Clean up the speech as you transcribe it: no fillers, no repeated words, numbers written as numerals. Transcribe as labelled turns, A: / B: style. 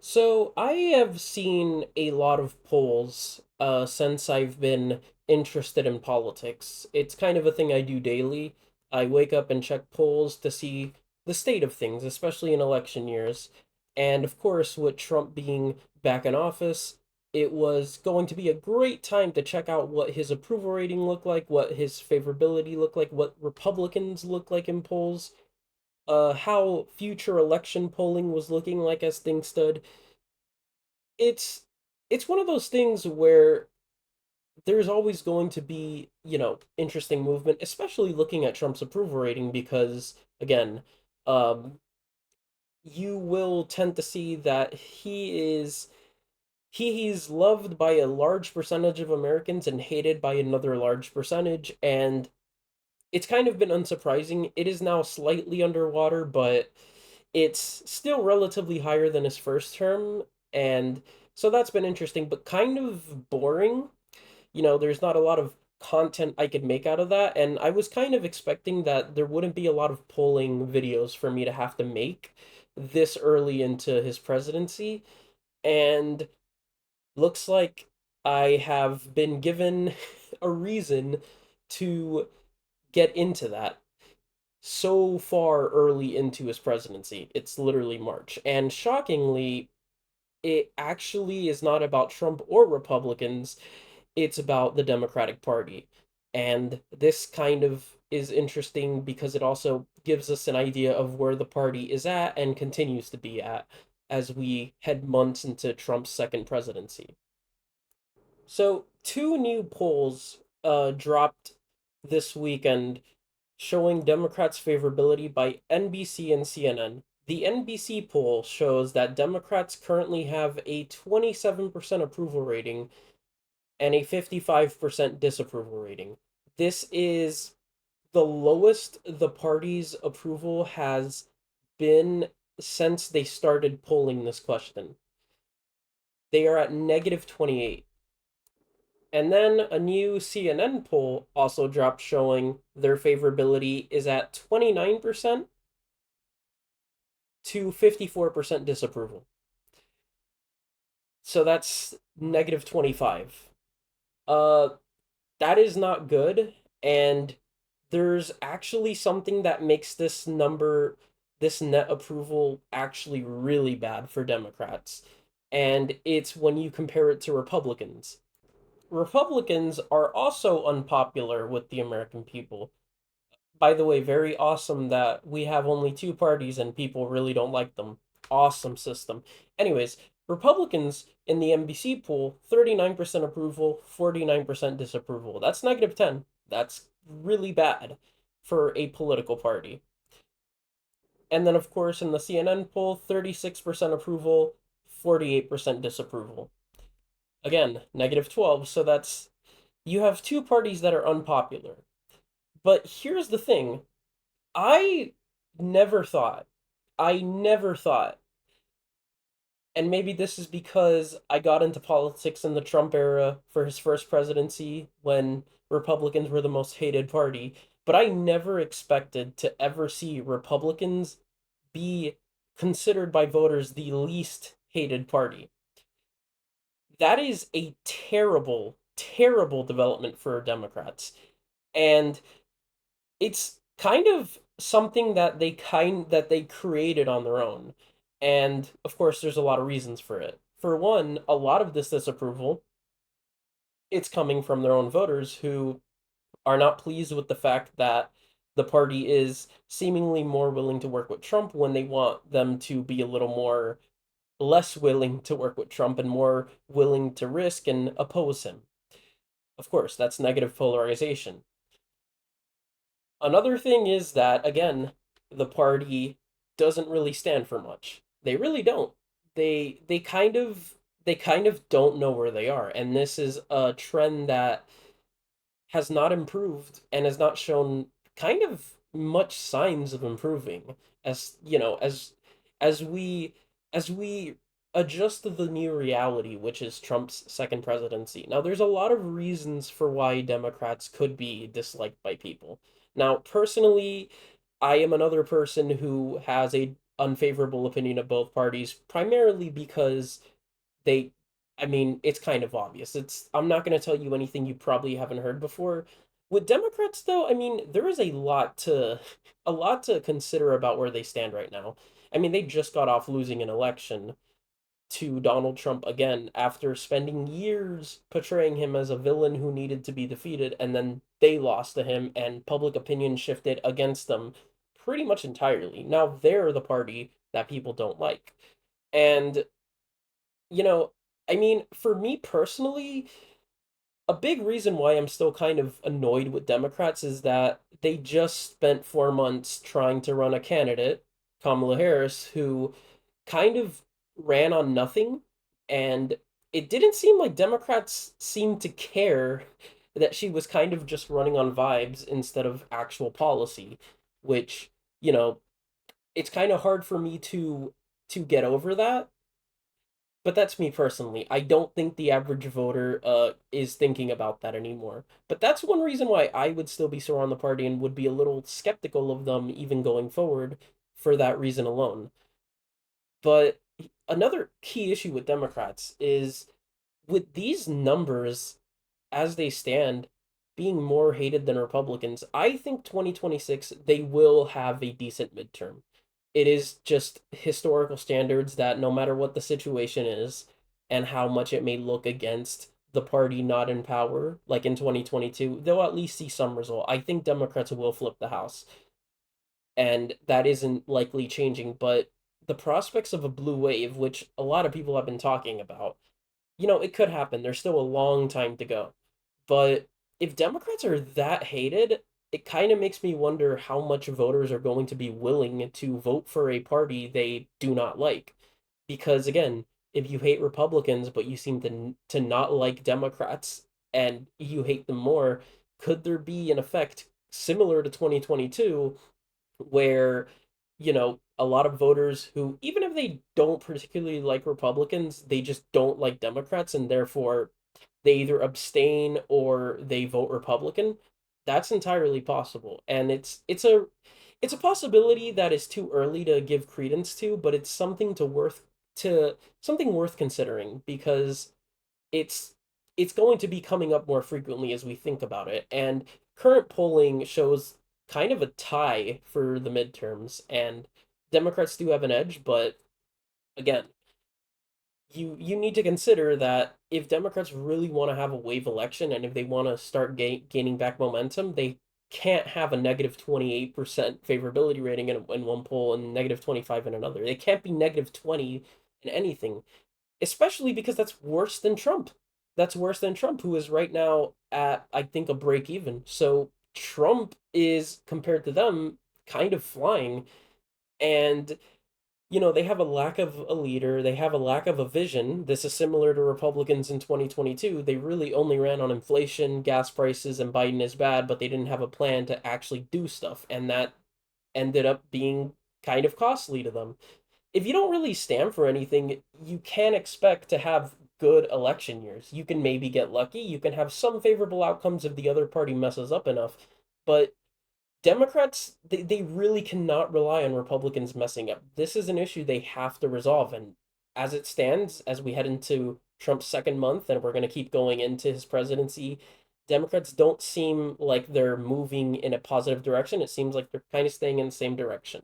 A: So I have seen a lot of polls since I've been interested in politics. It's kind of a thing I do daily. I wake up and check polls to see the state of things, especially in election years. And of course, with Trump being back in office, it was going to be a great time to check out what his approval rating looked like, what his favorability looked like, what Republicans look like in polls, how future election polling was looking like as things stood. It's it's one of those things where there's always going to be, interesting movement, especially looking at Trump's approval rating because again, um you will tend to see that he's loved by a large percentage of Americans and hated by another large percentage, and it's kind of been unsurprising. It is now slightly underwater, but it's still relatively higher than his first term, and so that's been interesting, but kind of boring. There's not a lot of content I could make out of that, and I was kind of expecting that there wouldn't be a lot of polling videos for me to have to make this early into his presidency, and looks like I have been given a reason to get into that so far early into his presidency. It's literally March. And shockingly, it actually is not about Trump or Republicans, it's about the Democratic Party. And this kind of is interesting because it also gives us an idea of where the party is at and continues to be at as we head months into Trump's second presidency. So, two new polls dropped this weekend showing Democrats' favorability by NBC and CNN. The NBC poll shows that Democrats currently have a 27% approval rating and a 55% disapproval rating. This is the lowest the party's approval has been since they started polling this question. They are at negative 28. And then a new CNN poll also dropped showing their favorability is at 29% to 54% disapproval. So that's negative 25. Uh that is not good, and there's actually something that makes this net approval actually really bad for Democrats. And it's when you compare it to Republicans. Republicans are also unpopular with the American people. By the way, very awesome that we have only two parties and people really don't like them. Awesome system. Anyways, Republicans in the NBC pool, 39% approval, 49% disapproval. That's negative 10. That's really bad for a political party. And then, of course, in the CNN poll, 36% approval, 48% disapproval. Again, negative 12. So that's, you have two parties that are unpopular. But here's the thing, I never thought, I never thought, and maybe this is because I got into politics in the Trump era for his first presidency when Republicans were the most hated party, but I never expected to ever see Republicans be considered by voters the least hated party. That is a terrible, terrible development for Democrats. And it's kind of something that they created on their own. And of course there's a lot of reasons for it. For one, a lot of this disapproval, it's coming from their own voters who are not pleased with the fact that the party is seemingly more willing to work with Trump when they want them to be a little more less willing to work with Trump and more willing to risk and oppose him. Of course, that's negative polarization. Another thing is that, again, the party doesn't really stand for much. They really don't. They kind of don't know where they are, and this is a trend that has not improved and has not shown kind of much signs of improving as as we as we adjust to the new reality, which is Trump's second presidency. Now, there's a lot of reasons for why Democrats could be disliked by people. Now, personally, I am another person who has a unfavorable opinion of both parties, primarily because they I mean, it's kind of obvious. I'm not going to tell you anything you probably haven't heard before. With Democrats though, I mean, there is a lot to consider about where they stand right now. I mean, they just got off losing an election to Donald Trump again after spending years portraying him as a villain who needed to be defeated, and then they lost to him, and public opinion shifted against them pretty much entirely. Now they're the party that people don't like. And, you know, I mean, for me personally, a big reason why I'm still kind of annoyed with Democrats is that they just spent 4 months trying to run a candidate, Kamala Harris, who kind of ran on nothing, and it didn't seem like Democrats seemed to care that she was kind of just running on vibes instead of actual policy, which, you know, it's kind of hard for me to get over that. But that's me personally. I don't think the average voter is thinking about that anymore. But that's one reason why I would still be sore on the party and would be a little skeptical of them even going forward for that reason alone. But another key issue with Democrats is with these numbers as they stand being more hated than Republicans, I think 2026 they will have a decent midterm. It is just historical standards that no matter what the situation is and how much it may look against the party not in power, like in 2022, they'll at least see some result. I think Democrats will flip the House, and that isn't likely changing, but the prospects of a blue wave, which a lot of people have been talking about, it could happen. There's still a long time to go. But if Democrats are that hated, it kind of makes me wonder how much voters are going to be willing to vote for a party they do not like. Because again, if you hate Republicans but you seem to not like Democrats and you hate them more, could there be an effect similar to 2022 where a lot of voters who, even if they don't particularly like Republicans, they just don't like Democrats, and therefore they either abstain or they vote Republican? That's entirely possible, and it's a possibility that is too early to give credence to, but it's something worth considering, because it's it's going to be coming up more frequently as we think about it. And current polling shows kind of a tie for the midterms, and Democrats do have an edge, but again, you need to consider that if Democrats really want to have a wave election and if they want to start gaining back momentum, they can't have a negative 28% favorability rating in one poll and negative 25 in another. They can't be negative 20 in anything, especially because that's worse than Trump. That's worse than Trump, who is right now at, I think, a break even. So Trump is, compared to them, kind of flying. And, they have a lack of a leader, they have a lack of a vision. This is similar to Republicans in 2022. They really only ran on inflation, gas prices, and Biden is bad, but they didn't have a plan to actually do stuff. And that ended up being kind of costly to them. If you don't really stand for anything, you can't expect to have good election years. You can maybe get lucky, you can have some favorable outcomes if the other party messes up enough, but Democrats, they really cannot rely on Republicans messing up. This is an issue they have to resolve, and as it stands, as we head into Trump's second month and we're going to keep going into his presidency, Democrats don't seem like they're moving in a positive direction. It seems like they're kind of staying in the same direction.